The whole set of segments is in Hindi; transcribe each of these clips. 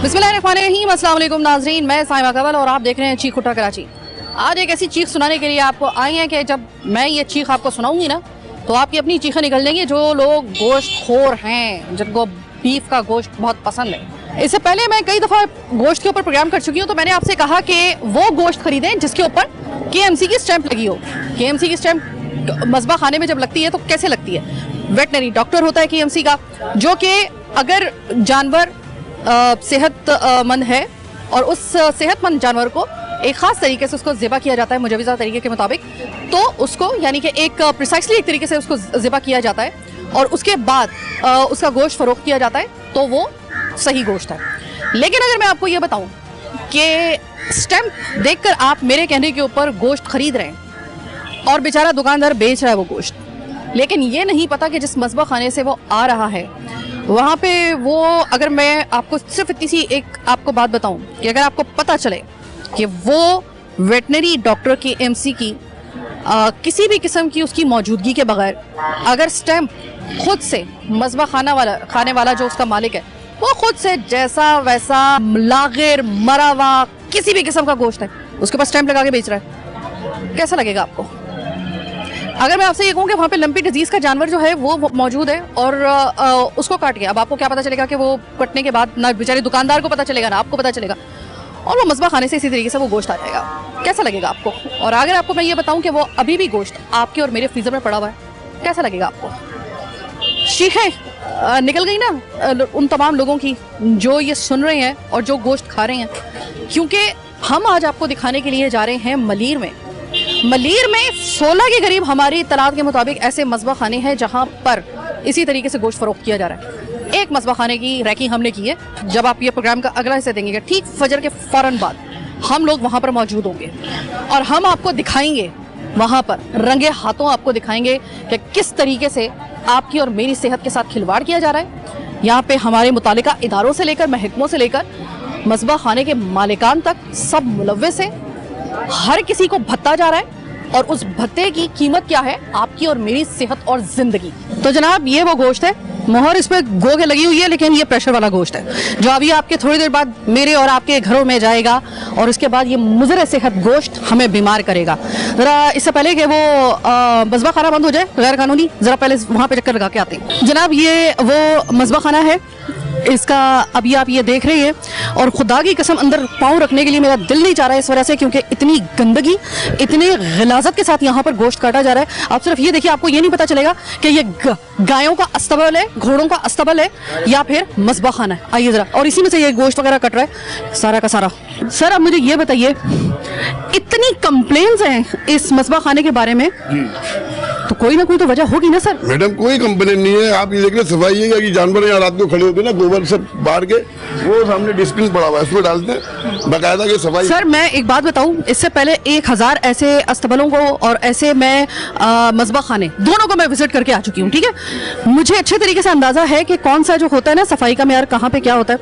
बिस्मिल्लाहिर्रहमानिर्रहीम, अस्सलाम वालेकुम नाज़रीन, मैं साइमा कवल और आप देख रहे हैं चीख उठा कराची। आज एक ऐसी चीख सुनाने के लिए आपको आए हैं कि जब मैं ये चीख आपको सुनाऊंगी ना तो आपकी अपनी चीखें निकल जाएंगी। जो लोग गोश्त खोर हैं, जिनको बीफ का गोश्त बहुत पसंद है, इससे पहले मैं कई दफ़ा गोश्त के ऊपर प्रोग्राम कर चुकी हूँ, तो मैंने आपसे कहा कि वो गोश्त खरीदें जिसके ऊपर KMC की स्टैंप लगी हो। KMC की स्टैंप मस्बा खाने में जब लगती है तो कैसे लगती है? वेटनरी डॉक्टर होता है KMC का, जो कि अगर जानवर सेहतमंद है और उस सेहतमंद जानवर को एक ख़ास तरीके से उसको ज़िबा किया जाता है मुजवज़ा तरीके के मुताबिक, तो उसको यानी कि एक प्रिसाइसली एक तरीके से उसको ज़िबा किया जाता है और उसके बाद उसका गोश्त फ़रोख्त किया जाता है, तो वो सही गोश्त है। लेकिन अगर मैं आपको ये बताऊं कि स्टैंप देखकर आप मेरे कहने के ऊपर गोश्त खरीद रहे हैं और बेचारा दुकानदार बेच रहा है वो गोश्त, लेकिन ये नहीं पता कि जिस मस्बा खाने से वो आ रहा है वहाँ पे वो, अगर मैं आपको सिर्फ इतनी सी एक आपको बात बताऊं कि अगर आपको पता चले कि वो वेटनरी डॉक्टर की KMC की किसी भी किस्म की उसकी मौजूदगी के बगैर अगर स्टैंप खुद से मस्बा खाने वाला जो उसका मालिक है वो खुद से जैसा वैसा लागिर मरा हुआ किसी भी किस्म का गोश्त है उसके पास स्टैंप लगा के बेच रहा है, कैसा लगेगा आपको? अगर मैं आपसे ये कहूँ कि वहाँ पे लंपी डिजीज़ का जानवर जो है वो मौजूद है और उसको काट के, अब आपको क्या पता चलेगा कि वो कटने के बाद ना बेचारे दुकानदार को पता चलेगा ना आपको पता चलेगा, और वो मस्बा खाने से इसी तरीके से वो गोश्त आ जाएगा, कैसा लगेगा आपको? और अगर आपको मैं ये बताऊँ कि वो अभी भी गोश्त आपके और मेरे फ्रीज़र में पड़ा हुआ है, कैसा लगेगा आपको? चीखें निकल गई ना उन तमाम लोगों की जो ये सुन रहे हैं और जो गोश्त खा रहे हैं, क्योंकि हम आज आपको दिखाने के लिए जा रहे हैं मलीर में 16 के करीब हमारी इत्तलात के मुताबिक ऐसे मस्बा खाने हैं जहां पर इसी तरीके से गोश्त फरोख्त किया जा रहा है। एक मस्बा खाने की रैकिंग हमने की है, जब आप ये प्रोग्राम का अगला हिस्सा देंगे ठीक फजर के फ़ौरन बाद हम लोग वहां पर मौजूद होंगे और हम आपको दिखाएंगे, वहां पर रंगे हाथों आपको दिखाएंगे कि किस तरीके से आपकी और मेरी सेहत के साथ खिलवाड़ किया जा रहा है। यहाँ पे हमारे मुतालिका इदारों से लेकर महकमों से लेकर मस्बा खाने के मालिकान तक सब मुलव्वस है, हर किसी को भत्ता जा रहा है और उस भत्ते की कीमत क्या है? आपकी और मेरी सेहत और जिंदगी। तो जनाब ये वो गोश्त है, मोहर इस पे गो के लगी हुई है, लेकिन ये प्रेशर वाला गोश्त है जो अभी आपके थोड़ी देर बाद मेरे और आपके घरों में जाएगा और उसके बाद ये मुज़र सेहत गोश्त हमें बीमार करेगा। ज़रा इससे पहले कि वो मस्बा खाना बंद हो जाए गैर कानूनी, ज़रा पहले वहाँ पे चक्कर लगा के आते हैं। जनाब ये वो मस्बा खाना है, इसका अभी आप ये देख रहे हैं और खुदा की कसम अंदर पाँव रखने के लिए मेरा दिल नहीं चाह रहा है इस वजह से, क्योंकि इतनी गंदगी इतनी गिलाजत के साथ यहाँ पर गोश्त काटा जा रहा है। आप सिर्फ ये देखिए, आपको ये नहीं पता चलेगा कि ये गायों का अस्तबल है, घोड़ों का अस्तबल है या फिर मस्बा खाना है। आइए ज़रा, और इसी में से ये गोश्त वगैरह कट रहा है सारा का सारा। सर अब मुझे ये बताइए, इतनी कंप्लेंट्स हैं इस मस्बा खाने के बारे में, तो कोई ना कोई तो वजह होगी ना सर? मैडम कोई कंप्लेन नहीं है, आप ये देख रहे सफाई है कि जानवर यहाँ रात को खड़े होते हैं ना, गोबर सब बाहर के वो सामने डस्टबिन पड़ा हुआ है उसमें डालते हैं बाकायदा की सफाई। सर मैं एक बात बताऊं, इससे पहले 1000 ऐसे अस्तबलों को और ऐसे मैं मस्बा खाने दोनों को मैं विजिट करके आ चुकी हूँ, ठीक है? मुझे अच्छे तरीके से अंदाजा है कि कौन सा जो होता है ना सफाई का मेयार कहाँ पे क्या होता है,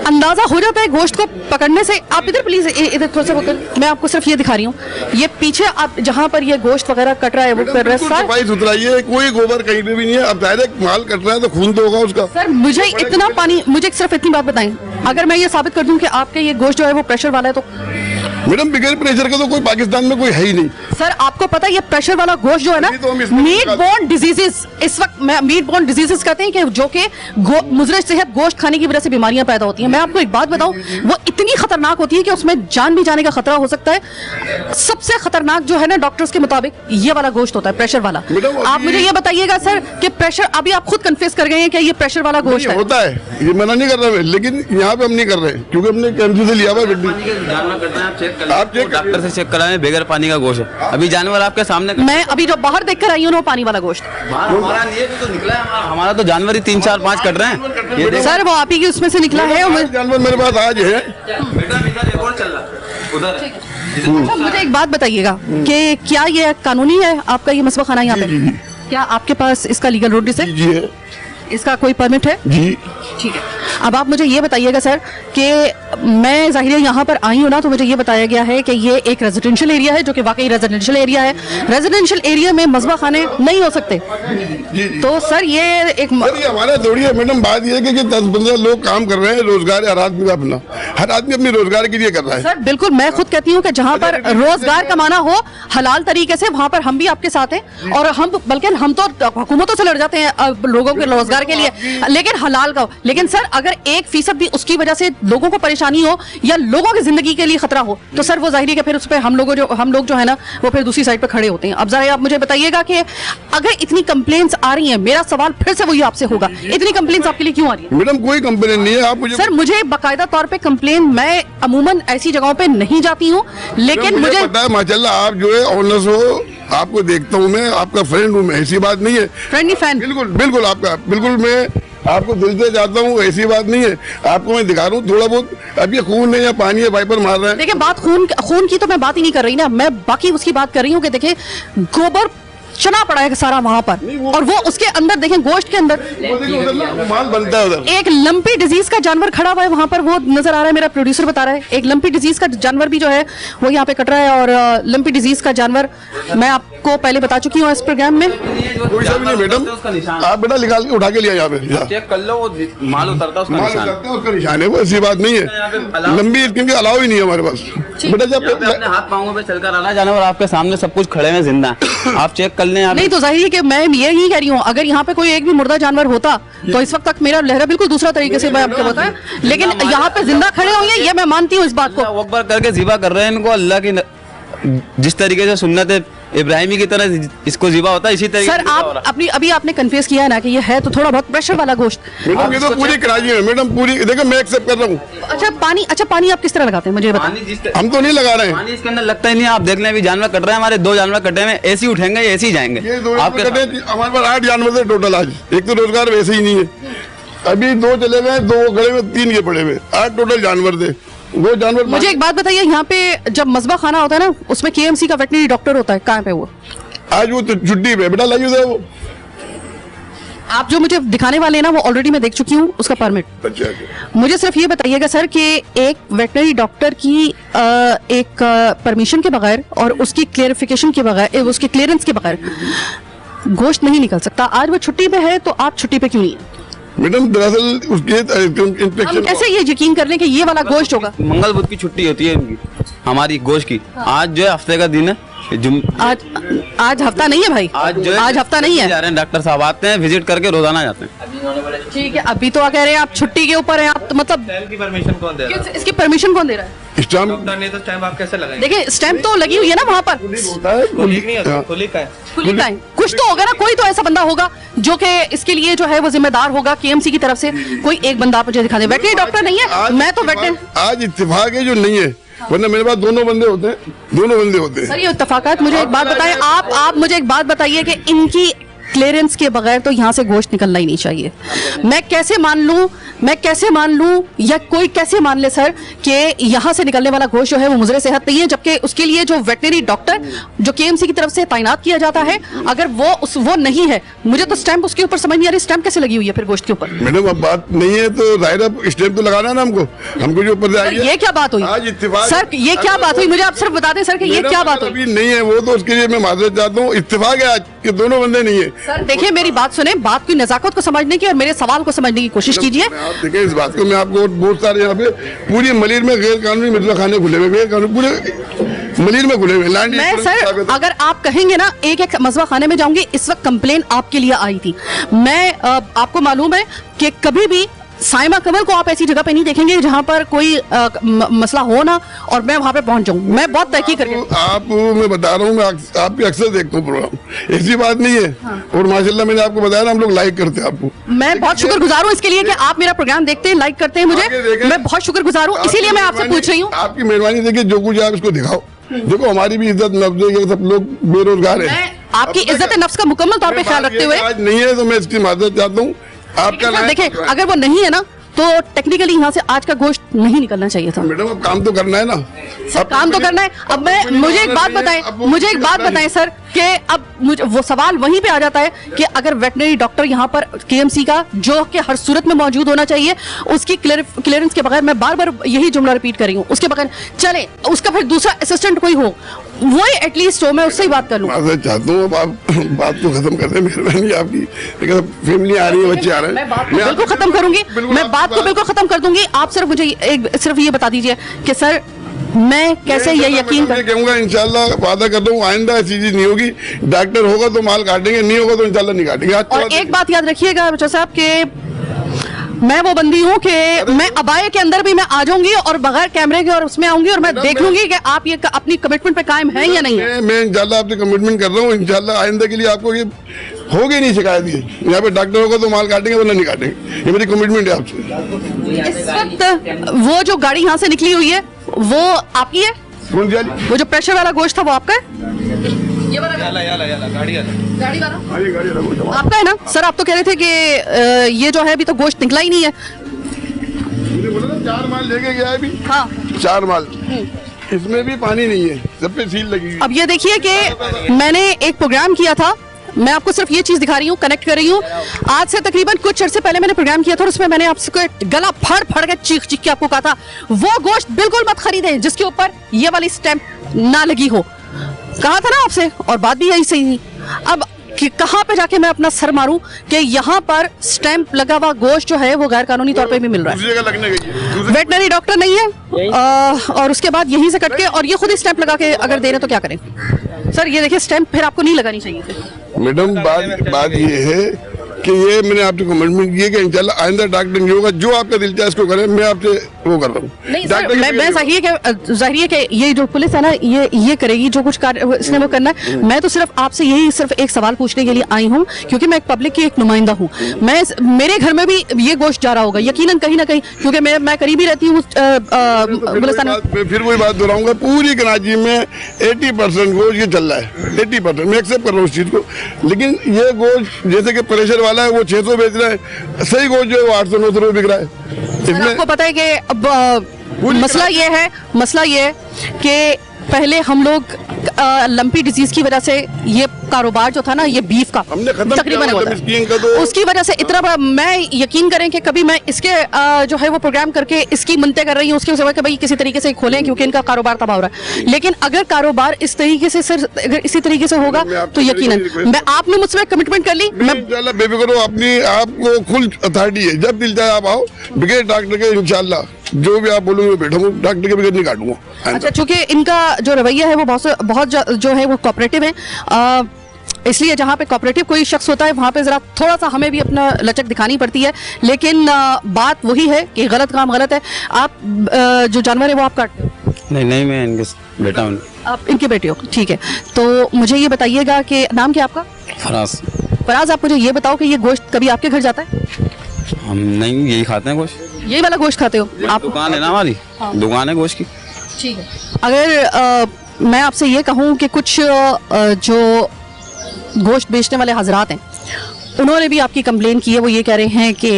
अंदाजा हो जाता है गोश्त को पकड़ने से। आप इधर प्लीज इधर थोड़ा सा होकर, मैं आपको सिर्फ ये दिखा रही हूँ, ये पीछे आप जहाँ पर ये गोश्त वगैरह कट रहा है वो कर रहा है, सफाई सुथराई है, कोई गोबर कहीं पे भी नहीं है। अब डायरेक्ट माल कट रहा है तो खून तो होगा उसका। सर मुझे इतना पानी, मुझे सिर्फ इतनी बात बताएं, अगर मैं ये साबित कर दूं कि आपके ये गोश्त जो है वो प्रेशर वाला है तो? मैडम बगैर प्रेशर का तो कोई पाकिस्तान में कोई है ही नहीं। सर आपको पता है ये प्रेशर वाला गोश्त जो है ना, मीट बोर्न डिजीजेस, इस वक्त मीट बोर्न डिजीजेस कहते हैं कि जो कि मुज़र सेहत गोश्त खाने की वजह से बीमारियां पैदा होती हैं। मैं आपको एक बात बताऊं, वो इतनी खतरनाक होती है कि उसमें जान भी जाने का खतरा हो सकता है। सबसे खतरनाक जो है ना डॉक्टर्स के मुताबिक ये वाला गोश्त होता है, प्रेशर वाला। आप मुझे ये बताइएगा सर कि प्रेशर, अभी आप खुद कन्फेस कर गए हैं कि ये प्रेशर वाला गोश्त होता है, ये मना नहीं कर रहा, लेकिन यहाँ पे हम नहीं कर रहे क्योंकि हमने KMC से लिया हुआ आप डॉक्टर से चेक कराएं, बगैर पानी का गोश्त है। अभी जानवर आपके सामने, मैं अभी जो बाहर देख कर आई हूँ पानी वाला गोश्त, हमारा नहीं तो निकला है, हमारा तो जानवर ही 3 4 5 कट रहे हैं। सर वो आप ही की उसमें से निकला है, जानवर मेरे पास आज है। मुझे एक बात बताइएगा कि क्या ये कानूनी है आपका ये मस्बा खाना यहाँ पे? क्या आपके पास इसका लीगल नोटिस है? जी है। इसका कोई परमिट है? जी। ठीक है, अब आप मुझे ये बताइएगा सर कि मैं ज़ाहिर है यहाँ पर आई हूँ ना, तो मुझे ये बताया गया है कि ये एक रेजिडेंशियल एरिया है, जो कि वाकई रेजिडेंशियल एरिया है। रेजिडेंशियल एरिया में मस्बा खाने नहीं हो सकते। तो सर ये एक सर ये हमारा थोड़ी है मैडम, बात ये है कि 10-15 लोग काम कर रहे हैं, रोजगार हर आदमी का अपना, हर आदमी अपने रोजगार के लिए कर रहा है। सर बिल्कुल, मैं खुद कहती हूँ कि जहाँ पर रोजगार कमाना हो हलाल तरीके से, वहाँ पर हम भी आपके साथ हैं। और हम बल्कि हम तो हुकूमतों से लड़ जाते हैं लोगों के रोजगार के लिए, लेकिन हलाल का। लेकिन सर अगर 1% भी उसकी वजह से लोगों को परेशानी हो या लोगों की जिंदगी के लिए खतरा हो, तो सर वो जाहिर है कि फिर उस पर हम लोग जो है ना, वो फिर दूसरी साइड पर खड़े होते हैं। अब जरा आप मुझे बताइएगा कि अगर इतनी कंप्लेंट्स आ रही हैं, मेरा सवाल फिर से वही आपसे होगा, इतनी कंप्लेंट्स आपके लिए क्यों आ रही है? मैडम कोई कंप्लेन नहीं है, आप मुझे सर मुझे बाकायदा तौर पे कंप्लेन, मैं अमूमन ऐसी जगहों पे नहीं जाती हूँ, लेकिन मुझे पता है माशाल्लाह आप जो है ऑनर्स हो, आपको देखता हूँ मैं, आपका फ्रेंड हूँ मैं, ऐसी बात नहीं है। फ्रेंडली फैन, बिल्कुल बिल्कुल आपका, बिल्कुल मैं आपको दिल से चाहता हूँ, ऐसी बात नहीं है। आपको मैं दिखा रहा हूँ थोड़ा बहुत, अब ये खून है या पानी है, वाइपर मार रहा है। देखिए बात खून की तो मैं बात ही नहीं कर रही ना, मैं बाकी उसकी बात कर रही हूँ कि देखिए गोबर चना पड़ा है सारा वहां पर, और वो उसके अंदर देखें गोश्त के अंदर माल बनता है उधर। एक लंपी डिजीज का जानवर खड़ा हुआ है वहां पर, वो नजर आ रहा है, मेरा प्रोड्यूसर बता रहा है। एक लंपी डिजीज का जानवर भी जो है वो यहाँ पे कट रहा है, और लंपी डिजीज का जानवर मैं आपको पहले बता चुकी हूँ इस प्रोग्राम में। कोई सब नहीं मैडम, आप बेटा निकाल के उठा के लिया यहाँ पे, चेक कर लो, वो माल उतरता है उसका माल निशान। उतरता है उसका निशान है, वो ऐसी बात नहीं है। लंबी क्योंकि अलाव ही नहीं है हमारे पास बेटा। जब अपने हाथ पांवों पे चलकर आना जानवर आपके सामने सब कुछ खड़े में जिंदा है, आप चेक कर लें। नहीं तो जाहिर है कि मैं ये नहीं कह रही हूँ, अगर यहाँ पे कोई एक भी मुर्दा जानवर होता तो इस वक्त तक मेरा लहरा बिल्कुल दूसरा तरीके से मैं आपको बताया, लेकिन यहाँ पे जिंदा खड़े होंगे ये मैं मानती हूँ इस बात को। अल्लाह अकबर करके ज़िबा कर रहे हैं इनको, अल्लाह की जिस तरीके से सुन्नत इब्राहिमी की तरह इसको ज़िबा होता है, इसी तरीके सर आप अपनी अभी आपने कन्फेस किया है ना कि ये है तो थोड़ा बहुत प्रेशर वाला गोश्त। मैडम ये तो पूरी कराई है मैडम, पूरी देखो मैं एक्सेप्ट कर रहा हूँ। अच्छा पानी आप किस तरह लगाते हैं मुझे बताएं। हम तो नहीं लगा रहे हैं पानी इसके अंदर लगता ही नहीं। आप देख लें अभी जानवर कट रहे हैं, हमारे 2 जानवर कटे हुए, ऐसे उठेंगे ऐसे ही जाएंगे। ये 2 आपके कटे, हमारे पास 8 जानवर थे टोटल आज। एक तो रोजगार वैसे ही नहीं है, अभी 2 चले गए, 2 गड़े में, 3 ये पड़े हुए, 8 टोटल जानवर थे। वो जानवर मुझे एक बात बताइए, यहाँ पे जब मस्बा खाना होता है ना, उसमें KMC का वेटनरी डॉक्टर होता है, कहाँ पे वो? आज वो तो छुट्टी पे बेटा, लाइए उधर वो। आप जो मुझे दिखाने वाले हैं ना, वो ऑलरेडी मैं देख चुकी हूँ उसका परमिट। अच्छा मुझे सिर्फ ये बताइएगा सर कि एक वेटनरी डॉक्टर की एक परमिशन के बगैर और उसकी क्लियरिफिकेशन के बगैर, उसकी क्लियरेंस के बगैर गोश्त नहीं निकल सकता। आज वो छुट्टी पे है तो आप छुट्टी पे क्यों नहीं है? मैडम दरअसल उसके हम इंस्पेक्शन कैसे ये यकीन कर लें कि ये वाला गोश्त होगा? मंगल बुध की छुट्टी होती है इनकी, हमारी गोश्त की। आज जो है हफ्ते का दिन है, आज हफ्ता नहीं है भाई, आज हफ्ता नहीं है। जा रहे हैं डॉक्टर साहब आते हैं, विजिट करके रोजाना जाते हैं। ठीक है, अभी तो कह रहे हैं आप छुट्टी के ऊपर हैं, आप तो मतलब की परमिशन कौन दे रहा है? इसकी परमिशन कौन दे रहा है? स्टाम्प डॉक्टर ने तो स्टैम्प आप कैसे लगाएंगे? देखिए स्टैंप तो लगी हुई है ना वहाँ पर, होता है कुलीग नहीं होता, हाँ। कुलीग का है। कुलीग का है। कुछ तो होगा ना, कोई तो ऐसा बंदा होगा जो कि इसके लिए जो है वो जिम्मेदार होगा। KMC की तरफ से कोई एक बंदा आप मुझे दिखा दे। वेटनरी डॉक्टर नहीं है, मैं तो वेटनरी। आज इत्तेफाक है जो नहीं है, वरना मेरे पास दोनों बंदे होते हैं, दोनों बंदे होते हैं। सर ये इत्तफाकात, मुझे एक बात बताएं, आप मुझे एक बात बताइए कि इनकी क्लियरेंस के बगैर तो यहाँ से गोश्त निकलना ही नहीं चाहिए। मैं कैसे मान लूं या कोई कैसे मान ले सर कि यहाँ से निकलने वाला गोश्त जो है वो मुजरे सेहत नहीं है, जबकि उसके लिए जो वेटनरी डॉक्टर जो KMC की तरफ से तैनात किया जाता है, अगर वो नहीं है, मुझे तो स्टैंप उसके ऊपर समझ नहीं आ रही, स्टैंप कैसे लगी हुई है फिर गोश्त के ऊपर? मैडम अब बात नहीं है तो जाहिर है स्टैम्प तो लगाना है ना हमको जो ऊपर से आई है। ये क्या बात हुई आज इत्तेफाक सर, ये क्या बात हुई? मुझे आप सिर्फ बता दें सर कि ये क्या बात हुई? अभी नहीं है वो, तो उसके लिए मैं माजरत चाहता हूँ। इत्तेफाक है आज के दोनों बंदे नहीं है। सर देखिए मेरी बात सुने, बात की नजाकत को समझने की और मेरे सवाल को समझने की कोशिश कीजिए। आप देखिए इस बात को, मैं आपको बहुत सारे यहाँ पे पूरी मलिर में गैर कानूनी मिर्जा खाने खुले हुए, गैर कानूनी पूरे मलिर में खुले हुए। मैं सर अगर आप कहेंगे ना, एक मस्बा खाने में जाऊंगी, इस वक्त कंप्लेन आपके लिए आई थी। मैं आपको मालूम है कि कभी भी साइमा कमल को आप ऐसी जगह पे नहीं देखेंगे जहां पर कोई मसला हो ना और मैं वहां पे पहुंच जाऊं। मैं बहुत तहकीक करके आप मैं बता रहा हूँ, मैं आपकी अक्सर देखता हूँ प्रोग्राम, ऐसी बात नहीं है। हाँ। और माशाल्लाह मैंने आपको बताया ना, हम लोग लाइक करते हैं आपको। मैं बहुत शुक्रगुजार हूँ इसके लिए कि आप मेरा प्रोग्राम देखते हैं, लाइक करते हैं मुझे, मैं बहुत शुक्रगुजार हूँ, इसीलिए मैं आपसे पूछ रही हूँ। आपकी मेहरबानी देखिए, जो कुछ आप इसको दिखाओ। देखो हमारी भी इज्जत नफ्स है, सब लोग बेरोजगार है। आपकी इज्जत नफ्स का मुकम्मल तौर पे ख्याल रखते हुए आज नहीं है तो मैं इसकी माजरत चाहता हूँ। आपका देखिए अगर वो नहीं है ना तो टेक्निकली यहाँ से आज का गोश्त नहीं निकलना चाहिए था। मैडम अब काम तो करना है ना, सर काम तो करना है। अब मैं मुझे एक बात बताएं सर कि अब मुझे वो सवाल वहीं पे आ जाता है कि अगर वेटनरी डॉक्टर यहाँ पर केएमसी का जो कि हर सूरत में मौजूद होना चाहिए, उसकी क्लियरेंस के बगैर, मैं बार बार यही जुमला रिपीट कर रही हूँ, उसके बगैर चले, उसका फिर दूसरा असिस्टेंट कोई हो, वही एटलीस्ट हो, मैं उससे ही बात कर लूँ। मैं चाहता हूँ अब आप बात तो खत्म कर दें, मेहरबानी आपकी। लेकिन फैमिली आ रही है, बच्चे आ रहे हैं, मैं बात को बिल्कुल खत्म करूंगी, मैं बात को बिल्कुल खत्म कर दूंगी। आप सिर्फ मुझे सिर्फ ये बता दीजिए कि सर मैं कैसे ये यकीन कर कहूँगा, इंशाल्लाह वादा कर दूँ आइंदा ऐसी चीज नहीं होगी। डॉक्टर होगा तो माल काटेंगे, नहीं होगा तो इंशाल्लाह नहीं काटेंगे। और एक बात याद रखिएगा बच्चों साहब कि मैं वो बंदी हूँ कि मैं अबाए के अंदर भी मैं आ जाऊंगी और बगैर कैमरे के और उसमें आऊंगी और मैं देख लूंगी कि आप ये अपनी कमिटमेंट पे कायम हैं या नहीं है। मैं इंशाल्लाह आपसे कमिटमेंट कर रहा हूँ, इंशाल्लाह आइंदा के लिए आपको ये होगी नहीं शिकायत। ये यहाँ पे डॉक्टर होगा तो माल काटेंगे वरना नहीं काटेंगे, ये मेरी कमिटमेंट है आपसे। इस वक्त वो जो गाड़ी यहाँ से निकली हुई है वो आपकी है? कौन सी वाली? वो जो प्रेशर वाला गोश्त था वो आपका है? ये वाला गाड़ी वाला हाँ, ये गाड़ी वाला गोश्त आपका है ना सर? आप तो कह रहे थे कि ये जो है अभी तो गोश्त निकला ही नहीं है। मुझे बोला था 4 माल लेके गया है अभी। हाँ 4 माल, इसमें भी पानी नहीं है, सब पे सील लगी हुई। अब ये देखिए कि मैंने एक प्रोग्राम किया था, मैं आपको सिर्फ ये चीज दिखा रही हूँ, कनेक्ट कर रही हूँ। आज से तकरीबन कुछ अर्से पहले मैंने प्रोग्राम किया था और उसमें मैंने आपसे गला फाड़ के चीख के आपको कहा था वो गोश्त बिल्कुल मत खरीदें जिसके ऊपर ये वाली स्टैंप ना लगी हो, कहा था ना आपसे, और बात भी यही सही थी। अब कहाँ पे जाके मैं अपना सर मारूं कि यहाँ पर स्टैंप लगा हुआ गोश्त जो है वो गैर कानूनी तौर पे भी मिल रहा है। दूसरी जगह लगने गई है, वेटनरी डॉक्टर नहीं है और उसके बाद यहीं से कट के और ये खुद ही स्टैंप लगा के अगर दे रहे तो क्या करें सर? ये देखिए स्टैंप फिर आपको नहीं लगानी चाहिए थी। मैडम बात ये है कि ये मैंने आपसे कमिटमेंट किया कि इंशाल्लाह आइंदा डॉक्टर नहीं होगा, जो आपका दिल चाहे इसको करें, मैं आपसे वो कर रहा हूँ। नहीं सर, मैं जाहिर है कि ये जो पुलिस है ना ये करेगी जो कुछ कार्य इसने वो करना है। मैं तो सिर्फ एक सवाल पूछने के लिए आई हूँ क्योंकि मैं एक पब्लिक की एक नुमाइंदा हूँ। मेरे घर में भी ये गोश्त जा रहा होगा यकीनन कहीं ना कहीं, क्योंकि मैं करीबी रहती हूँ गुलिस्तान में। फिर वही बात दोहराऊंगा, पूरी कराची में 80% गोश्त ये चल रहा है, 80%। मैं एक्सेप्ट कर रहा हूँ उस चीज को, लेकिन ये गोश्त जैसे कि प्रेशर वाला है वो 600 बेच रहा है, सही गोश्त जो है वो 800-900 रुपये बिक रहा है। सर आपको पता है कि अब मसला ये है कि पहले हम लोग लंपी डिजीज की वजह से ये कारोबार जो था ना ये बीफ का हमने खत्म तकरीबन किया, होता तो उसकी वजह से इतना बड़ा, मैं यकीन करें कि कभी मैं इसके जो है वो प्रोग्राम करके इसकी मनते कर रही हूँ उसकी वजह से भाई किसी तरीके से खोलें क्योंकि इनका कारोबार तबाह हो रहा है। लेकिन अगर कारोबार इस तरीके से सर अगर इसी तरीके से होगा तो यकीनन मैं आपने मुझसे कमिटमेंट कर ली, मैं बेफिक्र हो, अपनी आपको फुल अथॉरिटी है, जब दिल चाहे आप आओ बगैर डॉक्टर के इंशाल्लाह जो भी आप बोलोगे बैठूंगा, डॉक्टर के बगैर नहीं काटूंगा। अच्छा, चूंकि इनका जो रवैया है वो बहुत जो है वो कोऑपरेटिव है, इसलिए जहाँ पे कोऑपरेटिव कोई शख्स होता है वहाँ पे जरा थोड़ा सा हमें भी अपना लचक दिखानी पड़ती है। लेकिन बात वही है कि गलत काम गलत है। आप जो जानवर है वो आप काटते हो? नहीं मैं इनके बेटा हूँ। आप इनके बेटे हो, ठीक है। तो मुझे ये बताइएगा कि नाम क्या आपका? फराज, आप मुझे ये बताओ कि ये गोश्त कभी आपके घर जाता है? हम नहीं यही खाते हैं गोश्त, यही वाला गोश्त खाते हो आप? दुकान है ना हमारी, दुकान है गोश्त की। ठीक है। अगर मैं आपसे ये कहूँ कि कुछ जो गोश्त बेचने वाले हजरात हैं उन्होंने भी आपकी कंप्लेन की है, वो ये कह रहे हैं कि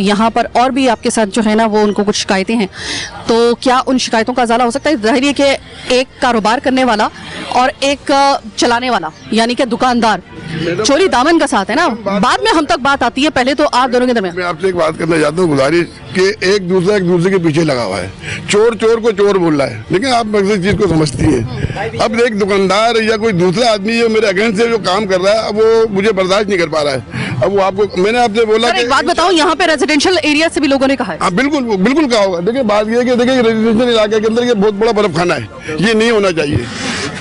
यहाँ पर और भी आपके साथ जो है ना वो उनको कुछ शिकायतें हैं, तो क्या उन शिकायतों का इजाला हो सकता है? जाहिर है कि एक कारोबार करने वाला और एक चलाने वाला यानी कि दुकानदार चोरी दामन का साथ है ना, बाद में हम तक बात आती है, पहले तो आप दोनों के दरमियान। मैं आपसे एक बात करना चाहता हूँ, गुजारिश कि एक दूसरे के पीछे लगा हुआ है, चोर को चोर बोल रहा है, लेकिन आप मकसद चीज को समझती है। अब एक दुकानदार या कोई दूसरा आदमी जो मेरे अगेंस्ट से जो काम कर रहा है वो मुझे बर्दाश्त नहीं कर पा रहा है। अब वो आपको मैंने आपसे बोला एक बात बताऊं, यहाँ पे रेजिडेंशियल एरिया से भी लोगों ने कहा है। हाँ बिल्कुल कहा होगा। देखिए बात ये है कि देखिए रेजिडेंशियल इलाके के अंदर ये बहुत बड़ा बर्फ खाना है, ये नहीं होना चाहिए।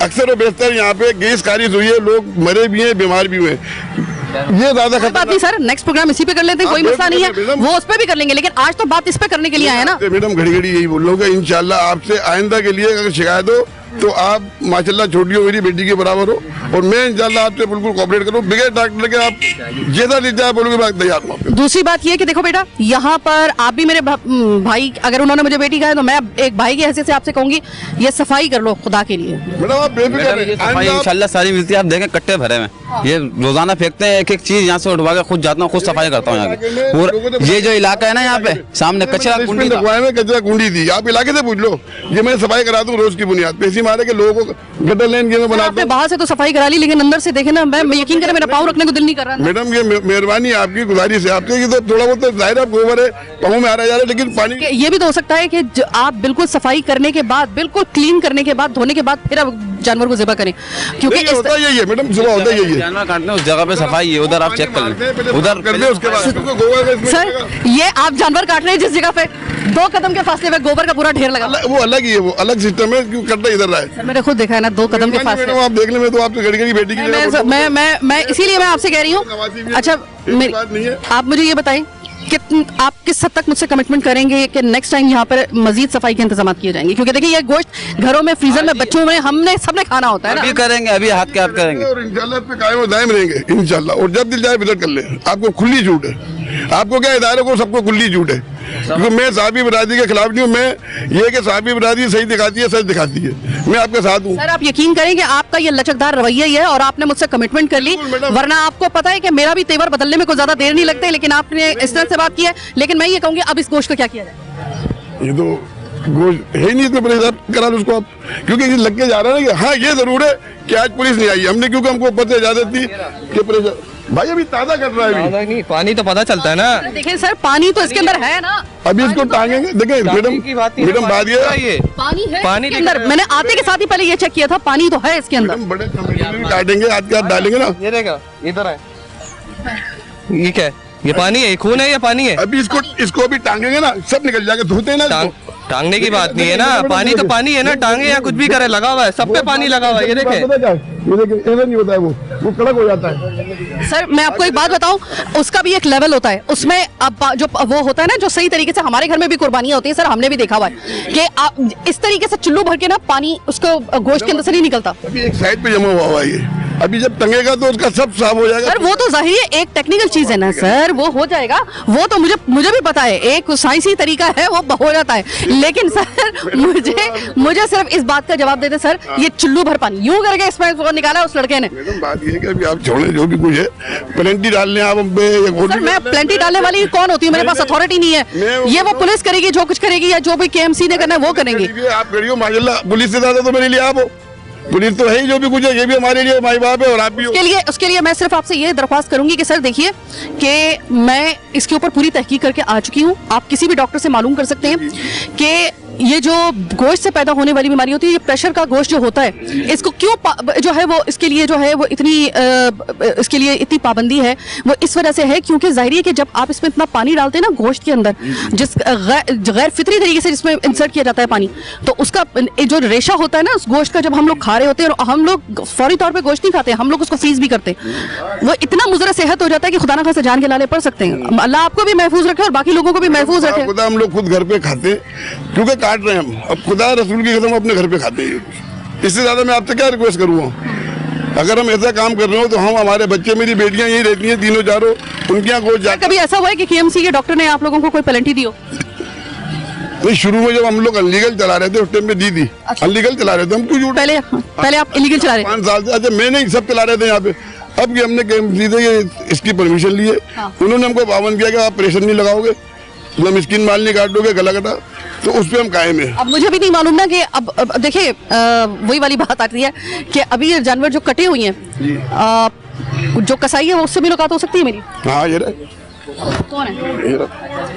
अक्सर और बेहतर यहाँ पे गैस खारिज हुई है, लोग मरे भी हैं, बीमार भी हुए, ये ज्यादा खतरनाक बात नहीं सर। नेक्स्ट प्रोग्राम इसी पे कर लेते हैं, कोई मसला नहीं है, वो उस पे भी कर लेंगे, लेकिन आज तो बात इस पे करने के लिए आया ना। मैडम घड़ी यही बोल रहा हूँ कि इंशाल्लाह आपसे आइंदा के लिए अगर शिकायत हो तो आप माशाल्लाह छोटी हो मेरी बेटी के बराबर हो, और मैं इंशाल्लाह आपसे बिल्कुल कोऑपरेट करूँ। बगैर डॉक्टर के आप जैसा नहीं चाहे बोलोगे मैं तैयार हूँ। दूसरी बात ये है कि देखो बेटा, यहाँ पर आप भी मेरे भाई, अगर उन्होंने मुझे बेटी कहा है तो मैं एक भाई की हैसियत से आपसे कहूंगी ये सफाई कर लो खुदा के लिए। मैडम आप बेफिक्र ये सफाई इंशाल्लाह सारी मिलती है। आप देखें कट्टे भरे में, ये रोजाना फेंकते हैं, एक एक चीज यहाँ से उठवा के खुद जाता हूँ, खुद सफाई करता हूँ यहाँ की। और ये जो इलाका है ना, यहाँ पे सामने कचरा कुंडी था। में कचरा कुंडी थी, आप इलाके से पूछ लो। ये मैं सफाई करा दूँ रोज की बुनियाद पे, इसी मारे के लोगों को गटर लेन के बना। आपने बाहर से तो सफाई करा ली, लेकिन अंदर से देखे ना, मैं यकीन करें मेरा पाँव रखने को दिल नहीं कर रहा। मैडम ये मेहरबानी आपकी, गुजारिश है आपसे कि तो थोड़ा बहुत तो जाहिर है गोबर है पाँव में आ रहा है, लेकिन पानी ये भी तो हो सकता है कि आप बिल्कुल सफाई करने के बाद, बिल्कुल क्लीन करने के बाद, धोने के बाद फिर आप जानवर को ज़िबा करें, क्योंकि होता यही है मैडम, सुबह होता यही है। जानवर काटते हैं उस जगह पे सफाई है, उधर आप चेक कर लें, उधर कर दे उसके बाद। सर ये आप जानवर काट रहे हैं जिस जगह पे 2 कदम के फासले में गोबर का पूरा ढेर लगा। वो अलग ही है, वो अलग सिस्टम है, क्यों कटना इधर रहा है। सर मैंने खुद देखा है ना 2 कदम के फासले। आप देख ले, मैं तो आपसे गड़गड़ी बेटी की मैं इसीलिए मैं आपसे कह रही हूँ। अच्छा आप मुझे ये बताएं कि आप किस हद तक मुझसे कमिटमेंट करेंगे कि नेक्स्ट टाइम यहाँ पर मजीद सफाई के इंतजाम किए जाएंगे, क्योंकि देखिए ये गोश्त घरों में फ्रीजर में बच्चों में हमने सबने खाना होता है ना। अभी करेंगे, अभी हाथ के हाथ करेंगे और इंशाल्लाह पे कायम और दायम रहेंगे इंशाल्लाह। और जब दिल जाए विजिट कर ले, आपको खुली छूट है। आपको क्या इदारे को सबको खुली छूट है, क्योंकि मैं साहबी बरादरी के खिलाफ नहीं हूँ। मैं ये कि साहबी बरादरी सही दिखाती है, सच दिखाती है, मैं आपके साथ हूँ। सर आप यकीन करें कि आपका ये लचकदार रवैया ही है, और आपने मुझसे कमिटमेंट कर ली, वरना आपको पता है कि मेरा भी तेवर बदलने में कोई ज्यादा देर नहीं लगती, लेकिन आपने इस तरह से बात की है। लेकिन मैं ये कहूँगी अब इस गोश्त का क्या किया जाए। ये तो गोश्त है ही नहीं, इतने परेशान करा लो उसको आप, क्योंकि ये लग के जा रहा है ना कि हाँ ये जरूर है कि आज पुलिस नहीं आई हमने, क्योंकि हमको पता इजाजत थी कि परेशान भाई अभी ताजा कर रहा है। अभी नहीं, पानी तो पता चलता है ना। देखिए सर पानी तो इसके अंदर है ना, अभी इसको टांगेंगे। देखिए मैडम बात ये पानी है पानी इसके अंदर। मैंने आते के साथ ही पहले ये चेक किया था, पानी तो है इसके अंदर। बड़े काटेंगे, हाथ के हाथ डालेंगे ना। ये देखा इधर है, ये क्या है? ये पानी है, ये खून है या पानी है? अभी इसको अभी टांगेंगे ना, सब निकल जाएगा, धोते हैं ना। टांगने की बात नहीं है ना, पानी तो पानी है ना, टांगे या कुछ भी करे, लगा हुआ है, सब पे पानी लगा हुआ है। ये देखे, ऐसा नहीं होता है, वो कड़क हो जाता है। सर मैं आपको एक बात बताऊं, उसका भी एक लेवल होता है, उसमें अब जो वो होता है ना, जो सही तरीके से हमारे घर में भी कुर्बानियां होती है सर, हमने भी देखा हुआ है कि आप इस तरीके से चुल्लू भर के ना पानी उसको गोश्त के अंदर से नहीं निकलता। अभी एक साइड पे जमा हुआ है ये, अभी जब टंगेगा तो उसका सब साफ हो जाएगा। सर वो तो जाहिर है एक टेक्निकल चीज है ना सर, वो हो जाएगा, वो तो मुझे भी पता है, एक साइंसी तरीका है, वो हो जाता है। लेकिन सर मुझे सिर्फ इस बात का जवाब देते सर, ये चुल्लू भर पानी यूं करके इसमें वो निकाला उस लड़के ने। बात ये है कि अभी आप छोड़े जो भी कुछ है, प्लेंटी डालने आप सर मैं प्लेंटी डालने वाली कौन होती है, मेरे पास अथॉरिटी नहीं है। ये वो पुलिस करेगी जो कुछ करेगी, या जो भी KMC ने करना है वो करेंगे। आप करियो माशाल्लाह, पुलिस से ज्यादा तो मेरे लिए आप हो। पुलिस तो है ही, जो भी कुछ है ये भी हमारे लिए माई बाप है, और आप भी हो। उसके लिए मैं सिर्फ आपसे ये दरख्वास्त करूंगी कि सर देखिए कि मैं इसके ऊपर पूरी तहकीक करके आ चुकी हूँ। आप किसी भी डॉक्टर से मालूम कर सकते हैं कि ये जो गोश्त से पैदा होने वाली बीमारी होती है, ये प्रेशर का गोश्त जो होता है, इसको क्यों जो है वो इसके लिए जो है वो इसके लिए इतनी पाबंदी है, वो इस वजह से है क्योंकि जाहिर है कि जब आप इसमें इतना पानी डालते हैं ना गोश्त के अंदर, जिस गैर फितरी तरीके से जिसमें इंसर्ट किया जाता है पानी, तो उसका जो रेशा होता है ना उस गोश्त का, जब हम लोग खा रहे होते हैं, और हम लोग फौरी तौर पर गोश्त नहीं खाते, हम लोग उसको फ्रीज भी करते हैं, वो इतना मुजर सेहत हो जाता है कि खुदा ना खासा जान के लाले पड़ सकते हैं। अल्लाह आपको भी महफूज रखे और बाकी लोगों को भी महफूज रखे। खुदा हम लोग खुद घर पे खाते हैं, क्योंकि काट रहे हैं हम, अब खुदा रसूल की कसम अपने घर पे खाते हैं। इससे ज्यादा मैं आपसे क्या रिक्वेस्ट करूँगा। अगर हम ऐसा काम कर रहे हो तो हम, हमारे बच्चे, मेरी बेटियां यही रहती हैं तीनों चारों, उनकी यहाँ कभी ऐसा हुआ है कि KMC के डॉक्टर ने आप लोगों को कोई पेनल्टी दी हो? नहीं, शुरू में जब हम लोग अनलीगल चला रहे थे उस टाइम पे दी थी। अनलीगल चला रहे थे हम, क्यों झूठ। पहले आप इलीगल चला रहे थे 5 साल से। अच्छा मैं नहीं, सब चला रहे थे यहाँ पे। अब ये हमने KMC से इसकी परमिशन ली है, उन्होंने हमको पाबंद किया कि आप प्रेशर नहीं लगाओगे, मतलब स्किन माल नहीं काटोगे, गला कटा, तो उस पर हम कायम है। अब मुझे भी नहीं मालूम ना कि अब देखिए वही वाली बात आती है कि अभी ये जानवर जो कटे हुए हैं, जो कसाई है वो उससे मुलाकात हो सकती है मेरी? हाँ ये कौन है?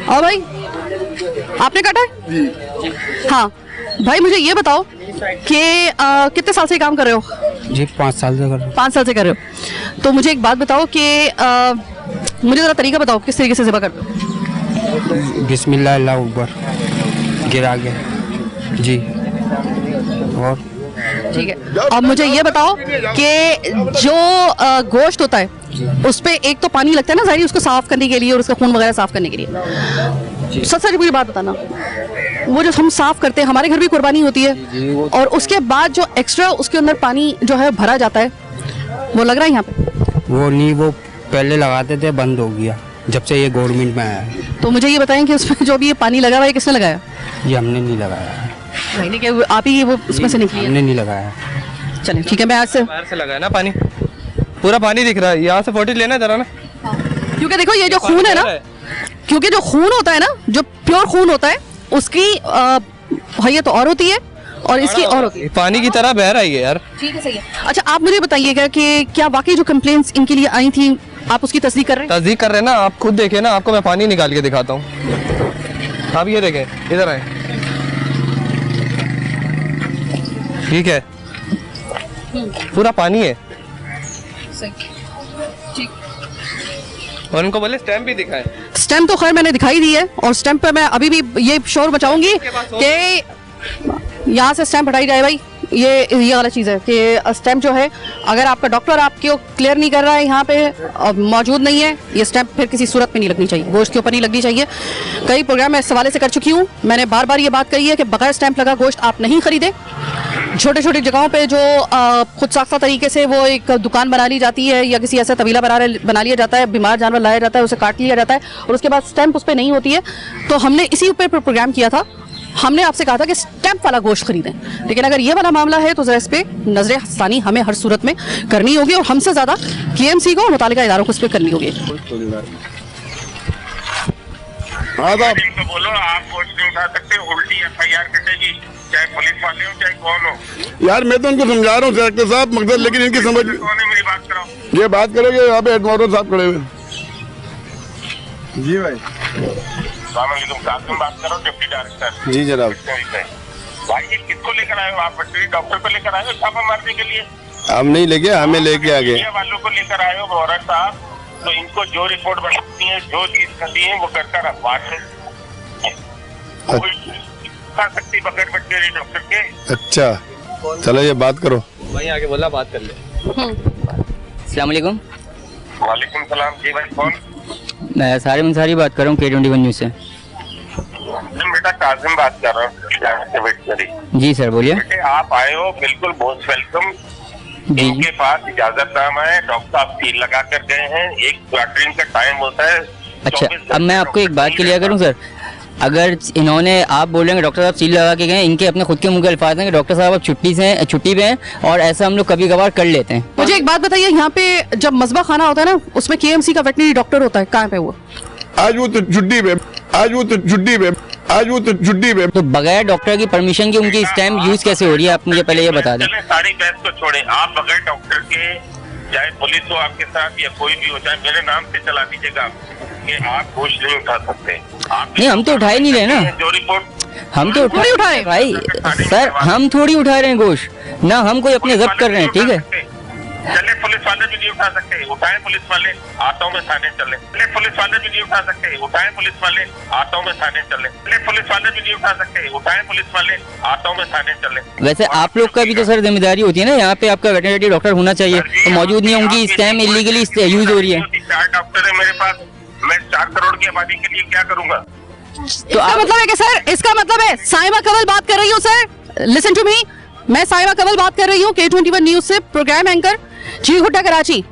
हाँ भाई आपने काटा है? हाँ भाई मुझे ये बताओ कि कितने साल से काम कर रहे हो? जी 5 साल से कर रहे हो। 5 साल से कर रहे हो, तो मुझे एक बात बताओ कि मुझे जरा तरीका बताओ किस तरीके से ज़िबा करते हो? बिस्मिल्लाह अल्लाहु अकबर, गिरा गया जी। और ठीक है, अब मुझे ये बताओ कि जो गोश्त होता है उस पे एक तो पानी लगता है ना जाहिर, उसको साफ करने के लिए और उसका खून वगैरह साफ करने के लिए। सच सच मुझे बात बताना, वो जो हम साफ करते हैं, हमारे घर भी कुर्बानी होती है और उसके बाद जो एक्स्ट्रा उसके अंदर पानी जो है भरा जाता है, वो लग रहा है यहाँ पे? वो नहीं, वो पहले लगाते थे, बंद हो गया जब से ये गवर्नमेंट में आया है। तो मुझे ये बताएं कि उसमें जो भी ये पानी लगा हुआ है किसने लगाया? ये हमने नहीं लगाया, नहीं कि आप ही वो उसमें से निकली है? हमने नहीं लगाया। चलिए ठीक है, मैं आज से, बाहर से लगा है ना पानी, पूरा पानी दिख रहा है, यहाँ से फोटो लेना जरा ना। क्योंकि देखो ये जो खून है ना, क्योंकि जो खून होता है ना, जो प्योर खून होता है उसकी हैयत और होती है और इसकी और होती है। पानी की तरह बह रही है यार। ठीक है, सही है। अच्छा आप मुझे बताइएगा कि क्या वाकई जो कंप्लेंट्स इनके लिए आई थी आप उसकी तस्दीक कर रहे हैं? तस्दीक कर रहे हैं ना, आप खुद देखें ना, आपको मैं पानी निकाल के दिखाता हूँ। आप ये देखें, इधर आए, ठीक है, पूरा पानी है। और उनको बोले स्टैम्प भी दिखाए। स्टैम्प तो खैर मैंने दिखाई दी है और स्टैम्प पे मैं अभी भी ये शोर बचाऊंगी कि यहाँ से स्टैम्प हटाई जाए भाई। ये गलत चीज़ है कि स्टैम्प जो है, अगर आपका डॉक्टर आपको क्लियर नहीं कर रहा है, यहाँ पे मौजूद नहीं है, ये स्टैम्प फिर किसी सूरत में नहीं लगनी चाहिए, गोश्त के ऊपर नहीं लगनी चाहिए। कई प्रोग्राम मैं इस हवाले से कर चुकी हूँ, मैंने बार बार ये बात कही है कि बगैर स्टैम्प लगा गोश्त आप नहीं खरीदें। छोटे छोटे जगहों पे जो खुद साख्ता तरीके से वो एक दुकान बना ली जाती है या किसी ऐसा तवीला बना लिया जाता है, बीमार जानवर लाया जाता है, उसे काट लिया जाता है और उसके बाद स्टैम्प उस पर नहीं होती है, तो हमने इसी ऊपर प्रोग्राम किया था। हमने आपसे कहा था कि स्टैम्प वाला गोश्त खरीदें, लेकिन अगर ये वाला मामला है तो जरा इस पे नजर हसानी हमें हर सूरत में करनी होगी और हमसे ज्यादा KMC को, मुतालिका इदारों को इस पे करनी होगी। हाँ साहब, तो बोलो, आप गोश्त नहीं उठा सकते, उल्टी FIR कटेगी, चाहे पुलिस वाले हो चाहे कौन हो। यार मैं तो उनको समझा रहा हूँ डायरेक्टर साहब, मकसद लेकिन इनकी समझ, कौन है, मेरी बात कराओ। ये बात करोगे यहाँ पे हेडमास्टर साहब खड़े हुए। जी भाई, वालेकुम, कासिम बात करो, डिप्टी डायरेक्टर। जी जनाब। भाई ये किसको लेकर आए हो आप? वेटरनरी डॉक्टर को लेकर आए हो छापा मारने के लिए? हम नहीं लेके, हमें लेके आ गए। वालों को लेकर आए हो मोहरा साहब, तो इनको जो रिपोर्ट बनानी है, जो चीज करनी है वो कर अखबार में कोई कर सकती बगैर वेटरनरी डॉक्टर के। अच्छा चलो ये बात करो। वहीं आगे बोला, बात कर ले। अस्सलाम वालेकुम। वालेकुम सलाम। जी भाई कौन? मैं सारिम अंसारी बात कर रहा हूँ K21 न्यूज़ से। बेटा कासिम बात कर रहा हूँ वेटरनरी। जी सर बोलिए। बेटे आप आए हो, बिल्कुल मोस्ट वेलकम। जी इनके पास इजाजतनामा है, डॉक्टर साहब सील लगा कर गए हैं, एक क्वार्टरिंग का टाइम होता है। अच्छा, अब मैं आपको एक बात क्लियर करूं सर, अगर इन्होंने, आप बोलेंगे डॉक्टर साहब सील लगा के गए, इनके अपने खुद के मुंह के अल्फाज हैं कि डॉक्टर साहब अब छुट्टी पे हैं और ऐसा हम लोग कभी कभार कर लेते हैं। मुझे एक बात बताइए, यहाँ पे जब मस्बा खाना होता है ना, उसमें KMC का वेटरनरी डॉक्टर होता है, कहाँ पे वो? आज वो तो छुट्टी पे, तो बगैर डॉक्टर की परमिशन की उनकी स्टैम्प यूज कैसे हो रही है, आप मुझे पहले ये बता दें। चले सारी बहस को छोड़े, आप बगैर डॉक्टर के, चाहे पुलिस हो आपके साथ या कोई भी हो, चाहे मेरे नाम से चला दीजिएगा कि आप गोश्त नहीं उठा सकते। नहीं, हम तो उठा ही नहीं रहे ना। जो रिपोर्ट हम तो थोड़ी उठाए भाई सर, हम थोड़ी उठा रहे हैं गोश्त ना, हम कोई अपने जब्त कर रहे हैं, ठीक है। चले पुलिस वाले भी नहीं उठा सकते, उठाए पुलिस वाले, आता हूँ मैं थाने चले। चले पुलिस वाले भी नहीं उठा सकते, उठाए पुलिस वाले, आता हूँ मैं थाने चले। चले पुलिस वाले भी नहीं उठा सकते, उठाए पुलिस वाले, आता हूँ मैं थाने चले। वैसे आप लोग का भी तो सर जिम्मेदारी होती है ना, यहाँ पे आपका वेटरनरी डॉक्टर होना चाहिए, तो मौजूद नहीं है, उनकी स्टैम्प इलीगली यूज हो रही है। 4 डॉक्टर है मेरे पास, मैं 4 करोड़ की आबादी के लिए क्या करूंगा? तो आप मतलब है कि सर, इसका मतलब है, साइमा कवल बात कर रही हूँ सर, लिसन टू मी, मैं साइमा कवल बात कर रही हूँ K21 न्यूज़ से, प्रोग्राम एंकर, चीखुट्टा कराची।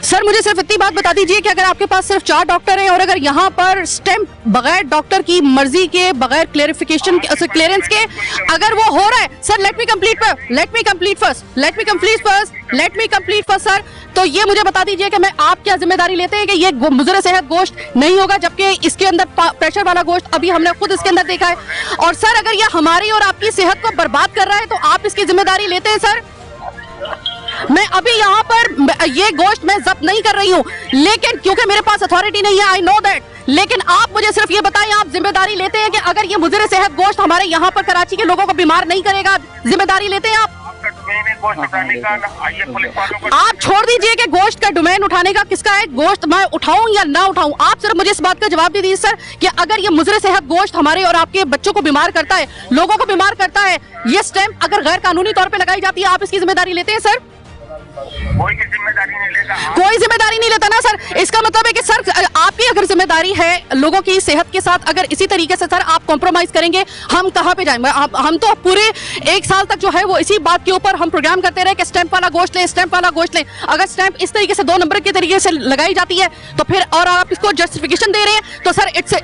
सर मुझे सिर्फ इतनी बात बता दीजिए कि अगर आपके पास सिर्फ 4 डॉक्टर हैं और अगर यहाँ पर स्टैम्प बगैर डॉक्टर की मर्जी के, बगैर क्लेरिफिकेशन के, क्लियरेंस के अगर वो हो रहा है, sir let me complete first sir, तो ये मुझे बता दीजिए कि मैं आप क्या जिम्मेदारी लेते हैं कि ये मुजरे सेहत गोश्त नहीं होगा, जबकि इसके अंदर प्रेशर वाला गोश्त अभी हमने खुद इसके अंदर देखा है। और सर अगर ये हमारी और आपकी सेहत को बर्बाद कर रहा है तो आप इसकी जिम्मेदारी लेते हैं सर? मैं अभी यहाँ पर ये गोश्त मैं जब्त नहीं कर रही हूँ, लेकिन क्योंकि मेरे पास अथॉरिटी नहीं है, आई नो दैट, लेकिन आप मुझे सिर्फ ये बताएं, आप जिम्मेदारी लेते हैं कि अगर ये मुजरे सेहत गोश्त हमारे यहाँ पर कराची के लोगों को बीमार नहीं करेगा, जिम्मेदारी लेते हैं आप? नहीं गोश्त उठाने का, आइए पुलिस वालों को। आप छोड़ दीजिए कि गोश्त का डोमेन उठाने का किसका है, गोश्त मैं उठाऊं या ना उठाऊं, आप सिर्फ मुझे इस बात का जवाब दे दीजिए सर कि अगर ये मुजरे सेहत गोश्त हमारे और आपके बच्चों को बीमार करता है, लोगों को बीमार करता है, ये स्टैंप अगर गैर कानूनी तौर पे लगाई जाती है, आप इसकी जिम्मेदारी लेते हैं सर? कोई की जिम्मेदारी नहीं लेगा। कोई जिम्मेदारी नहीं लेता ना सर। इसका मतलब है कि सर आपकी अगर जिम्मेदारी है लोगों की सेहत के साथ, अगर इसी तरीके से सर आप कॉम्प्रोमाइज करेंगे, हम कहाँ पे जाएंगे? हम तो पूरे 1 साल तक जो है वो इसी बात के ऊपर हम प्रोग्राम करते रहे कि स्टैंप वाला गोश्त लें, स्टैंप वाला गोश्त लें। अगर स्टैंप इस तरीके से 2 नंबर के तरीके से लगाई जाती है तो फिर, और आप इसको जस्टिफिकेशन दे रहे हैं, तो सर इट्स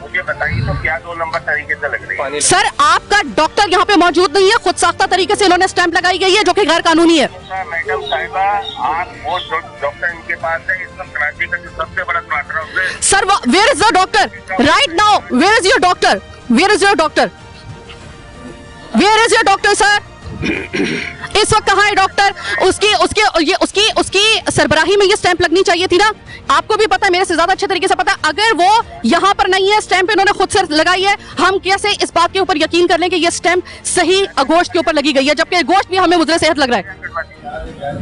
मुझे बताइए तो क्या 2 नंबर तरीके से लग रही है? सर आपका डॉक्टर यहाँ पे मौजूद नहीं है, खुद साख्ता तरीके से इन्होंने स्टैंप लगाई गई है जो कि गैर कानूनी है। मैडम साहिबा, आप वो जो डॉक्टर इनके पास है, इस वक्त कराची का जो सबसे बड़ा क्लास है sir, where is the doctor right now? Where is your doctor? Where is your doctor? Where is your doctor sir? इस वक्त कहाँ है डॉक्टर? उसकी सरबराही में ये स्टैंप लगनी चाहिए थी ना। आपको भी पता है, मेरे से ज्यादा अच्छे तरीके से पता है, अगर वो यहाँ पर नहीं है, स्टैंप इन्होंने खुद से लगाई है, हम कैसे इस बात के ऊपर यकीन कर लें कि ये स्टैंप सही गोश्त के ऊपर लगी गई है, जबकि गोश्त भी हमें मुजरे सेहत लग रहा है।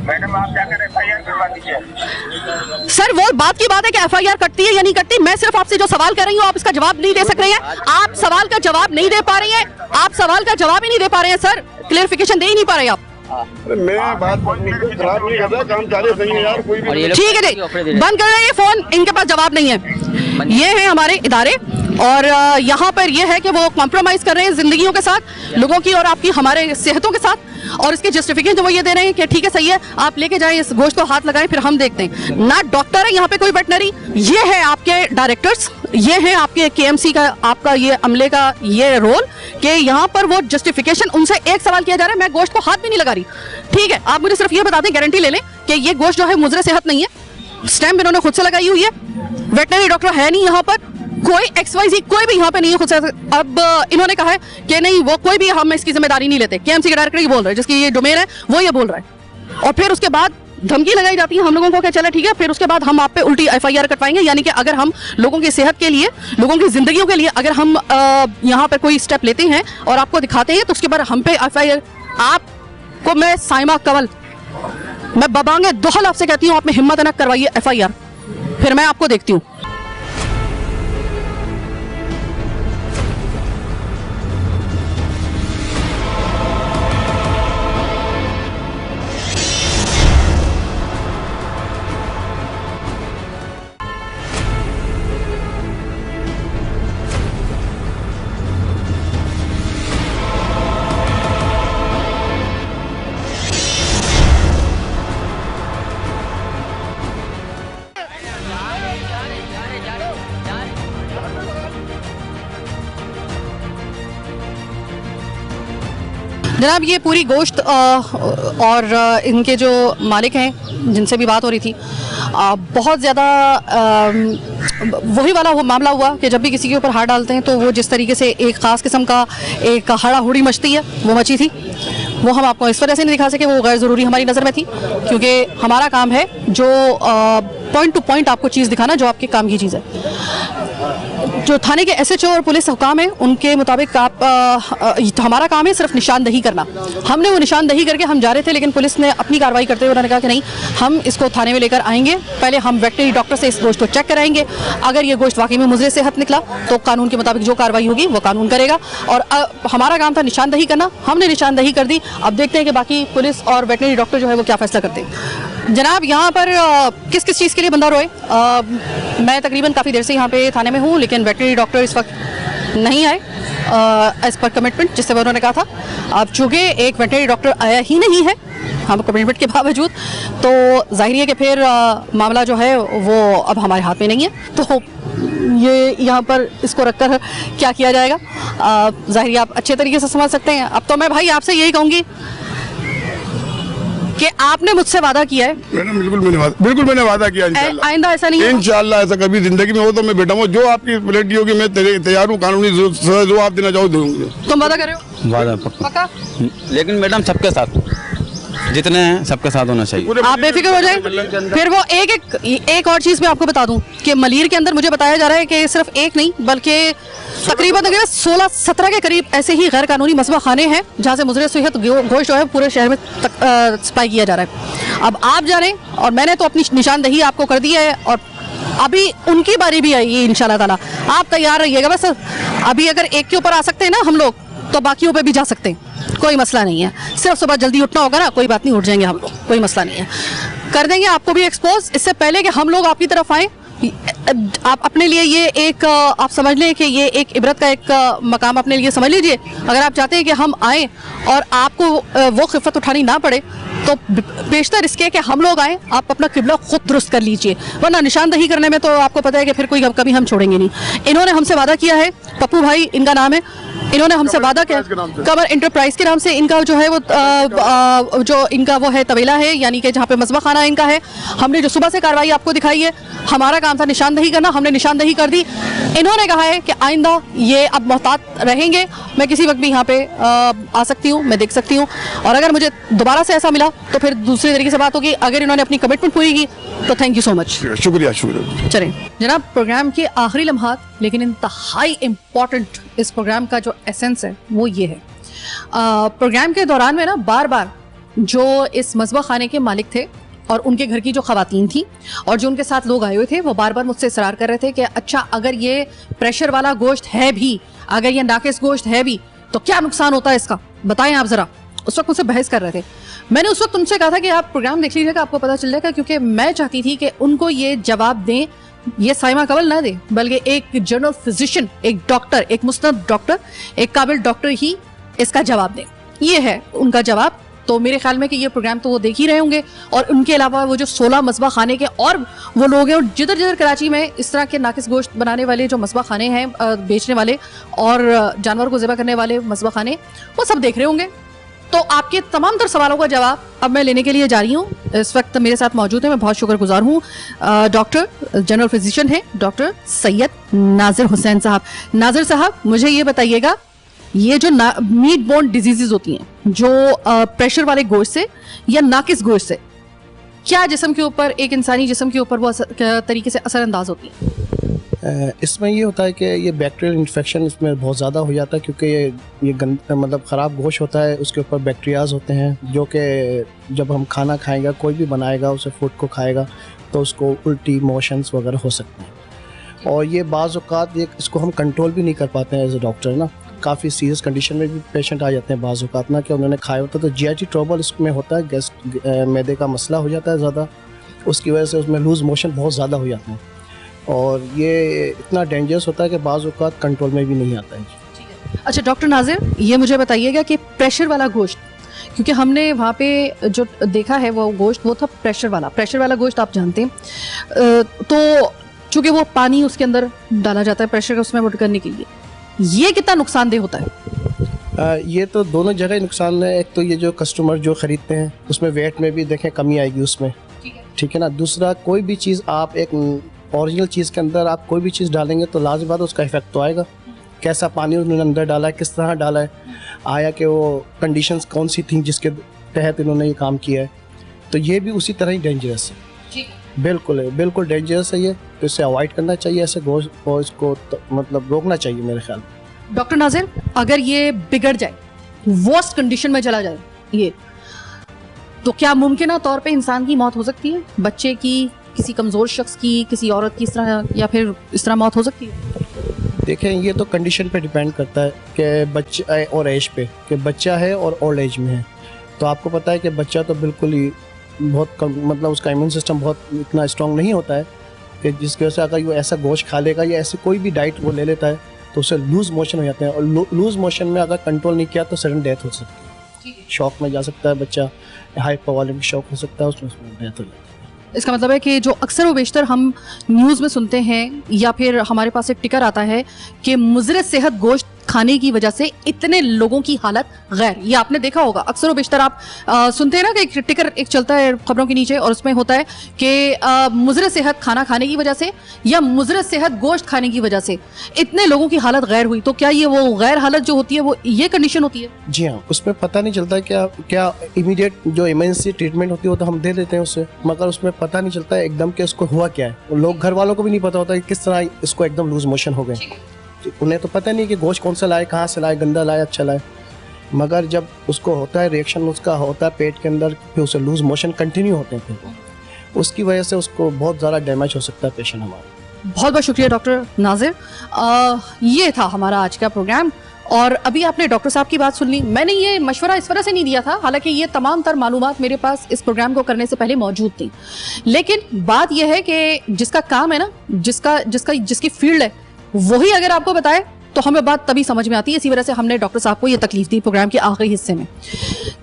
मैडम आप क्या करें, FIR करवा दीजिए। सर वो बात की बात है कि FIR कटती है या नहीं कटती। मैं सिर्फ आपसे जो सवाल कर रही हूँ, आप इसका जवाब नहीं दे सक रहे हैं। आप सवाल का जवाब नहीं दे पा रही हैं, आप सवाल का जवाब ही नहीं दे पा रहे हैं सर, क्लियरिफिकेशन दे ही नहीं पा रहे आप। मैं बात खराब नहीं कर रहा, काम चाले सही है यार, कोई भी ठीक है जी, बंद कर रहे हैं ये फोन, इनके पास जवाब नहीं है। ये है हमारे इदारे, और यहाँ पर ये है कि वो कॉम्प्रोमाइज कर रहे हैं जिंदगियों के साथ, लोगों की और आपकी, हमारे सेहतों के साथ, और इसके जस्टिफिकेशन वो ये दे रहे हैं कि ठीक है, सही है, आप लेके जाएं इस गोश्त को, हाथ लगाएं, फिर हम देखते हैं। ना डॉक्टर है यहाँ पे कोई वेटनरी, ये है आपके डायरेक्टर्स, ये है आपके KMC का, आपका ये अमले का ये रोल कि यहाँ पर वो जस्टिफिकेशन, उनसे एक सवाल किया जा रहा है, मैं गोश्त को हाथ भी नहीं लगा रही। ठीक है, आप मुझे सिर्फ ये बता दें, गारंटी ले लें कि ये गोश्त जो है मुजरे सेहत नहीं है, स्टैंप इन्होंने खुद से लगाई हुई है, वेटनरी डॉक्टर है नहीं यहाँ पर, कोई XYZ कोई भी यहाँ पे नहीं है खुद से। अब इन्होंने कहा है कि नहीं, वो कोई भी, हम इसकी जिम्मेदारी नहीं लेते। KMC के डायरेक्टर ही बोल रहे हैं, जिसकी ये डोमेन है वो ये बोल रहा है, और फिर उसके बाद धमकी लगाई जाती है हम लोगों को कि चले ठीक है, फिर उसके बाद हम आप पे उल्टी FIR कटवाएंगे। यानी कि अगर हम लोगों की सेहत के लिए, लोगों की जिंदगियों के लिए अगर हम यहाँ पर कोई स्टेप लेते हैं और आपको दिखाते हैं, तो उसके बाद हम पे FIR। आपको मैं साइमा कवल, मैं बबांगे दोहल आपसे कहती हूँ, आप में हिम्मत न करवाइए FIR, फिर मैं आपको देखती हूँ। जनाब ये पूरी गोश्त और इनके जो मालिक हैं जिनसे भी बात हो रही थी, बहुत ज़्यादा वही वाला वो मामला हुआ कि जब भी किसी के ऊपर हाथ डालते हैं तो वो जिस तरीके से एक ख़ास किस्म का एक हड़ाहुड़ी मचती है, वो मची थी। वो हम आपको इस वजह से नहीं दिखा सके, वो गैर ज़रूरी हमारी नज़र में थी, क्योंकि हमारा काम है जो पॉइंट टू पॉइंट आपको चीज़ दिखाना जो आपके काम की चीज़ है। जो थाने के SHO और पुलिस हुकाम है उनके मुताबिक आप हमारा काम है सिर्फ निशानदही करना। हमने वो निशानदही करके हम जा रहे थे, लेकिन पुलिस ने अपनी कार्रवाई करते हुए उन्होंने कहा कि नहीं, हम इसको थाने में लेकर आएंगे, पहले हम वेटनरी डॉक्टर से इस गोश्त को चेक कराएंगे, अगर ये गोश्त वाकई में मुजरे सेहत निकला तो कानून के मुताबिक जो कार्रवाई होगी वो कानून करेगा। और हमारा काम था निशानदही करना, हमने निशानदही कर दी। अब देखते हैं कि बाकी पुलिस और वेटनरी डॉक्टर जो है वो क्या फैसला करते हैं। जनाब यहाँ पर किस किस चीज़ के लिए बंदा रोए, मैं तकरीबन काफ़ी देर से यहाँ पे थाने में हूँ, लेकिन वेटनरी डॉक्टर इस वक्त नहीं आए एज पर कमिटमेंट जिससे उन्होंने कहा था। अब चूँकि एक वेटनरी डॉक्टर आया ही नहीं है हम कमिटमेंट के बावजूद, तो जाहिर है कि फिर मामला जो है वो अब हमारे हाथ में नहीं है, तो ये यहाँ पर इसको रखकर क्या किया जाएगा जाहिर आप अच्छे तरीके से समझ सकते हैं। अब तो मैं भाई आपसे यही कहूँगी कि आपने मुझसे वादा किया है। मैडम बिल्कुल मैंने वादा किया, आइंदा ऐसा नहीं, इंशाअल्लाह ऐसा कभी जिंदगी में हो तो मैं बेटा हूँ, जो आपकी प्लेटी होगी मैं तैयार हूँ, कानूनी जो आप देना चाहो दूंगी। तुम वादा कर रहे हो? वादा पक्का? लेकिन मैडम सबके साथ जितने हैं सबके साथ होना चाहिए। आप बेफिक्र हो जाए। फिर वो एक और चीज़ मैं आपको बता दूं कि मलीर के अंदर मुझे बताया जा रहा है कि सिर्फ एक नहीं बल्कि तकरीबन 16-17 के करीब ऐसे ही गैर कानूनी मसबा खाने हैं जहाँ से मुजरे सेहत गोश्त जो है पूरे शहर में सप्लाई किया जा रहा है। अब आप जाने और मैंने तो अपनी निशानदही आपको कर दी है और अभी उनकी बारी भी आएगी इंशाल्लाह ताला। आप तैयार रहिएगा। बस अभी अगर एक के ऊपर आ सकते हैं ना हम लोग तो बाकियों पे भी जा सकते हैं, कोई मसला नहीं है। सिर्फ सुबह जल्दी उठना होगा ना, कोई बात नहीं, उठ जाएंगे हम लोग, कोई मसला नहीं है। कर देंगे आपको भी एक्सपोज। इससे पहले कि हम लोग आपकी तरफ आए, आप अपने लिए ये एक आप समझ लें कि ये एक इबरत का एक मकाम अपने लिए समझ लीजिए। अगर आप चाहते हैं कि हम आएँ और आपको वो खिफ़त उठानी ना पड़े तो बेशतर इसके कि हम लोग आएँ, आप अपना किबला खुद दुरुस्त कर लीजिए, वरना निशानदही करने में तो आपको पता है कि फिर कोई कभी हम छोड़ेंगे नहीं। इन्होंने हमसे वादा किया है, पप्पू भाई इनका नाम है, इन्होंने हमसे वादा किया कमर इंटरप्राइज के नाम से इनका जो है वो जो इनका वो है तबेला है, यानी कि जहाँ पे मसबा खाना इनका है। हमने जो सुबह से कार्रवाई आपको दिखाई है, हमारा काम था निशानदही करना, हमने निशानदही कर दी। इन्होंने कहा है कि आइंदा ये अब मोहतात रहेंगे, मैं किसी वक्त भी यहाँ पे आ सकती हूँ, मैं देख सकती हूँ, और अगर मुझे दोबारा से ऐसा मिला तो फिर दूसरे तरीके से बात होगी। अगर इन्होंने अपनी कमिटमेंट पूरी की तो थैंक यू सो मच। शुक्रिया शुक्रिया। चलें जनाब, प्रोग्राम के आखिरी लम्हात लेकिन इंतहाई इम्पॉर्टेंट, इस प्रोग्राम का जो एसेंस है वो ये है। प्रोग्राम के दौरान में ना बार बार जो इस मसबा खाने के मालिक थे और उनके घर की जो ख़वातीन थी और जो उनके साथ लोग आए हुए थे, वो बार बार मुझसे इसरार कर रहे थे कि अच्छा अगर ये प्रेशर वाला गोश्त है भी, अगर ये नाकिस गोश्त है भी तो क्या नुकसान होता है इसका, बताएं आप ज़रा। उस वक्त मुझसे बहस कर रहे थे। मैंने उस वक्त उनसे कहा था कि आप प्रोग्राम देख लीजिएगा, आपको पता चल जाएगा, क्योंकि मैं चाहती थी कि उनको ये जवाब दें, ये साइमा कवल ना दे, बल्कि एक जनरल फिजिशियन, एक डॉक्टर, एक मुस्तनद डॉक्टर, एक काबिल डॉक्टर ही इसका जवाब दें। ये है उनका जवाब। तो मेरे ख्याल में कि ये प्रोग्राम तो वो देख ही रहे होंगे, और उनके अलावा वो जो 16 मसबा खाने के और वो लोग हैं, और जिधर जिधर कराची में इस तरह के नाकिस गोश्त बनाने वाले जो मसबा खाने हैं, बेचने वाले और जानवर को ज़िबा करने वाले मसबा खाने, वो सब देख रहे होंगे। तो आपके तमाम तर सवालों का जवाब अब मैं लेने के लिए जा रही हूँ। इस वक्त मेरे साथ मौजूद है, मैं बहुत शुक्रगुजार हूँ, डॉक्टर जनरल फिजिशियन है डॉक्टर सैयद नाजिर हुसैन साहब। नाजिर साहब, मुझे ये बताइएगा, ये जो मीट बोर्न डिजीजेज होती हैं, जो प्रेशर वाले गोश्त से या नाकिस गोश्त से, क्या जिस्म के ऊपर, एक इंसानी जिस्म के ऊपर वो तरीके से असरअंदाज होती है? इसमें ये होता है कि ये बैक्टीरियल इन्फेक्शन इसमें बहुत ज़्यादा हो जाता है, क्योंकि ये मतलब ख़राब गोश्त होता है, उसके ऊपर बैक्टीरियाज होते हैं, जो कि जब हम खाना खाएगा, कोई भी बनाएगा उसे फूड को खाएगा तो उसको उल्टी मोशंस वगैरह हो सकते हैं। और ये बाज़ औक़ात इसको हम कंट्रोल भी नहीं कर पाते हैं एज ए डॉक्टर ना। काफ़ी सीरियस कंडीशन में भी पेशेंट आ जाते हैं बाज़ औक़ात ना, कि उन्होंने खाया होता है तो GI ट्रबल इसमें होता है, गैस मैदे का मसला हो जाता है ज़्यादा, उसकी वजह से उसमें लूज़ मोशन बहुत ज़्यादा हो जाते हैं, और ये इतना डेंजरस होता है कि बाज़ औक़ात कंट्रोल में भी नहीं आता है। अच्छा डॉक्टर नाजिर, ये मुझे बताइएगा कि प्रेशर वाला गोश्त, क्योंकि हमने वहाँ पे जो देखा है वो गोश्त वो था प्रेशर वाला गोश्त, आप जानते हैं, तो चूँकि वो पानी उसके अंदर डाला जाता है प्रेशर का उसमें करने के लिए, ये कितना नुकसानदेह होता है? ये तो दोनों जगह नुकसान है। एक तो ये जो कस्टमर जो ख़रीदते हैं उसमें वेट में भी देखें कमी आएगी उसमें, ठीक है ना। दूसरा, कोई भी चीज़ आप एक ओरिजिनल चीज़ के अंदर आप कोई भी चीज़ डालेंगे तो लाज़िम बात उसका इफेक्ट तो आएगा। कैसा पानी उन्होंने अंदर डाला है, किस तरह डाला है, आया कि वो कंडीशंस कौन सी थी जिसके तहत इन्होंने ये काम किया है, तो ये भी उसी तरह ही डेंजरस है। बिल्कुल है, बिल्कुल डेंजरस है ये, तो इसे अवॉइड करना चाहिए, ऐसे गोश्त को इसको मतलब रोकना चाहिए मेरे ख्याल में। डॉक्टर नाजिर, अगर ये बिगड़ जाए, वर्स्ट कंडीशन में चला जाए ये, तो क्या मुमकिन तौर पे इंसान की मौत हो सकती है? बच्चे की, किसी कमज़ोर शख्स की, किसी औरत की, इस तरह या फिर इस तरह मौत हो सकती है? देखें, ये तो कंडीशन पे डिपेंड करता है कि बच्चा और एज पे, कि बच्चा है और ओल्ड एज में है। तो आपको पता है कि बच्चा तो बिल्कुल ही बहुत कम, मतलब उसका इम्यून सिस्टम बहुत इतना स्ट्रॉन्ग नहीं होता है कि जिसकी वजह से अगर वो ऐसा गोश्त खा लेगा या ऐसे कोई भी डाइट वो ले लेता है तो उसे लूज़ मोशन हो जाते हैं, और लूज़ मोशन में अगर कंट्रोल नहीं किया तो सडन डेथ हो सकती है, शॉक में जा सकता है बच्चा, हाइपोवॉलेमिक शॉक हो सकता है, उसमें डेथ हो जाती है। इसका मतलब है कि जो अक्सर व बेशतर हम न्यूज़ में सुनते हैं या फिर हमारे पास एक टिकर आता है कि मुज़र सेहत गोश्त खाने की वजह से इतने लोगों की हालत गैर। ये आपने देखा होगा, अक्सर बेशतर आप सुनते हैं ना कि एक टिकर एक चलता है खबरों के नीचे और उसमें होता है कि मुज़र सेहत खाना खाने की वजह से या मुज़र सेहत गोश्त खाने की वजह से इतने लोगों की हालत गैर हुई। तो क्या ये वो गैर हालत जो होती है वो ये कंडीशन होती है? जी हाँ, उसमें पता नहीं चलता क्या इमीडिएट जो इमरजेंसी ट्रीटमेंट होती है वो तो हम दे देते हैं उससे, मगर उसमें पता नहीं चलता है एकदम कि उसको हुआ क्या है। लोग घर वालों को भी नहीं पता होता कि किस तरह इसको एकदम लूज मोशन हो गए। उन्हें तो पता नहीं कि गोश्त कौन सा लाए, कहाँ से लाए, गंदा लाए, अच्छा लाए, मगर जब उसको होता है रिएक्शन उसका होता है पेट के अंदर, फिर उसे लूज मोशन कंटिन्यू होते हैं, फिर उसकी वजह से उसको बहुत ज़्यादा डैमेज हो सकता है पेशेंट हमारा। बहुत बहुत शुक्रिया डॉक्टर नाजिर। ये था हमारा आज का प्रोग्राम और अभी आपने डॉक्टर साहब की बात सुन ली। मैंने ये मशवरा इस वजह से नहीं दिया था, हालांकि ये तमाम तर मालूमात मेरे पास इस प्रोग्राम को करने से पहले मौजूद थी, लेकिन बात यह है कि जिसका काम है ना, जिसकी फील्ड है, वही अगर आपको बताए तो हमें बात तभी समझ में आती है। इसी वजह से हमने डॉक्टर साहब को ये तकलीफ दी प्रोग्राम के आखिरी हिस्से में।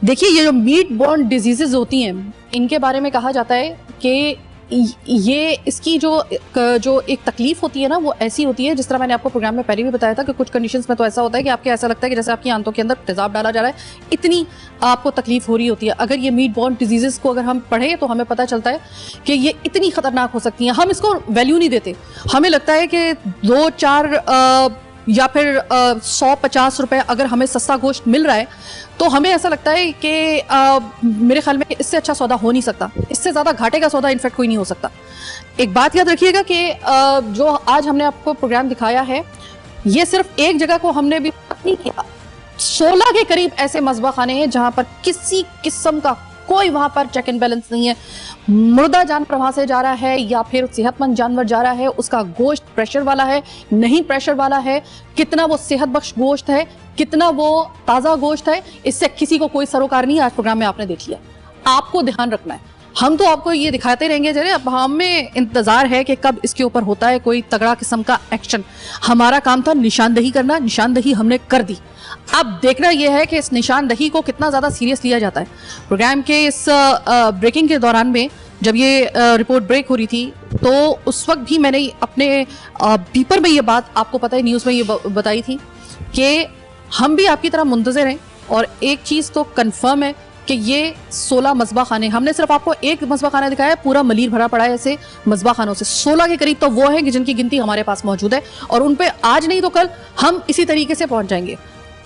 देखिए, ये जो मीट बॉर्न डिजीजेज होती हैं, इनके बारे में कहा जाता है कि ये इसकी जो एक तकलीफ होती है ना, वो ऐसी होती है, जिस तरह मैंने आपको प्रोग्राम में पहले भी बताया था कि कुछ कंडीशंस में तो ऐसा होता है कि आपके ऐसा लगता है कि जैसे आपकी आंतों के अंदर तेजाब डाला जा रहा है, इतनी आपको तकलीफ हो रही होती है। अगर ये मीट बॉर्न डिजीजेस को अगर हम पढ़ें तो हमें पता चलता है कि ये इतनी खतरनाक हो सकती हैं। हम इसको वैल्यू नहीं देते, हमें लगता है कि 2-4 या फिर 100-50 रुपए अगर हमें सस्ता गोश्त मिल रहा है तो हमें ऐसा लगता है कि मेरे ख्याल में इससे अच्छा सौदा हो नहीं सकता, इससे ज़्यादा घाटे का सौदा इनफैक्ट कोई नहीं हो सकता। एक बात याद रखिएगा कि जो आज हमने आपको प्रोग्राम दिखाया है, ये सिर्फ एक जगह को हमने भी नहीं किया, 16 के करीब ऐसे मज़बा खाने हैं जहाँ पर किसी किस्म का कोई वहाँ पर चेक एंड बैलेंस नहीं है। मुर्दा जानवर वहाँ से जा रहा है या फिर सेहतमंद जानवर जा रहा है, उसका गोश्त प्रेशर वाला है, नहीं प्रेशर वाला है, कितना वो सेहत बख्श गोश्त है, कितना वो ताज़ा गोश्त है, इससे किसी को कोई सरोकार नहीं है। आज प्रोग्राम में आपने देख लिया, आपको ध्यान रखना है। हम तो आपको ये दिखाते रहेंगे, जरे अब हमें इंतज़ार है कि कब इसके ऊपर होता है कोई तगड़ा किस्म का एक्शन। हमारा काम था निशानदही करना, निशानदही हमने कर दी। अब देखना यह है कि इस निशानदही को कितना ज़्यादा सीरियस लिया जाता है। प्रोग्राम के इस ब्रेकिंग के दौरान में जब ये रिपोर्ट ब्रेक हो रही थी तो उस वक्त भी मैंने अपने बीपर में ये बात आपको पता है, न्यूज़ में ये बताई थी कि हम भी आपकी तरह मुंतज़िर हैं। और एक चीज़ तो कन्फर्म है कि ये 16 मज़बा खाने, हमने सिर्फ आपको एक मज़बा खाना दिखाया है, पूरा मलीर भरा पड़ा है ऐसे मज़बा खानों से। 16 के करीब तो वो है कि जिनकी गिनती हमारे पास मौजूद है और उन पे आज नहीं तो कल हम इसी तरीके से पहुंच जाएंगे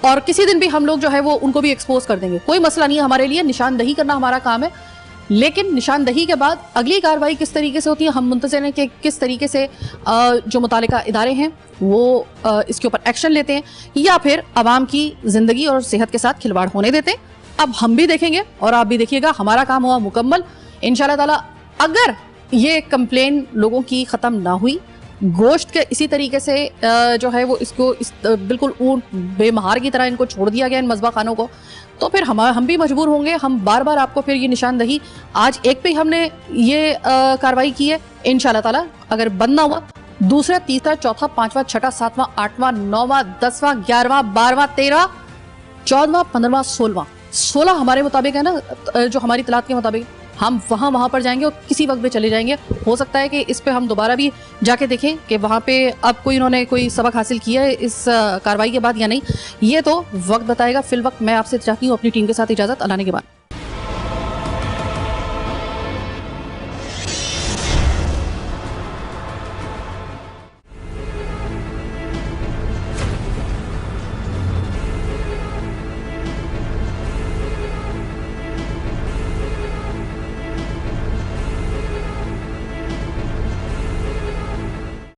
और किसी दिन भी हम लोग जो है वो उनको भी एक्सपोज कर देंगे। कोई मसला नहीं है हमारे लिए, निशानदही करना हमारा काम है। लेकिन निशानदही के बाद अगली कार्रवाई किस तरीके से होती है, हम मुंतज़िर हैं कि किस तरीके से जो मुतालिका इदारे हैं वो इसके ऊपर एक्शन लेते हैं या फिर आवाम की ज़िंदगी और सेहत के साथ खिलवाड़ होने देते हैं। अब हम भी देखेंगे और आप भी देखिएगा, हमारा काम हुआ मुकम्मल इंशाल्लाह ताला। अगर ये कंप्लेन लोगों की ख़त्म ना हुई, गोश्त के इसी तरीके से जो है वो इसको बिल्कुल ऊँट बेमहार की तरह इनको छोड़ दिया गया इन मज़बा खानों को, तो फिर हम भी मजबूर होंगे। हम बार बार आपको फिर ये निशानदही, आज एक पे हमने ये कार्रवाई की है, इंशाल्लाह ताला अगर बंद ना हुआ, दूसरा, तीसरा, चौथा, पांचवा, छठा, सातवां, आठवां, 9वां, 10वां, 11वां, 12वां, 13, 14वां, 15वां, 16 हमारे मुताबिक है ना, जो हमारी तलात के मुताबिक हम वहाँ पर जाएंगे और किसी वक्त भी चले जाएंगे। हो सकता है कि इस पे हम दोबारा भी जाके देखें कि वहाँ पे अब इन्होंने कोई सबक हासिल किया है इस कार्रवाई के बाद या नहीं, ये तो वक्त बताएगा। फिल वक्त मैं आपसे चाहती हूँ अपनी टीम के साथ इजाज़त, अल्लाह ने के बाद।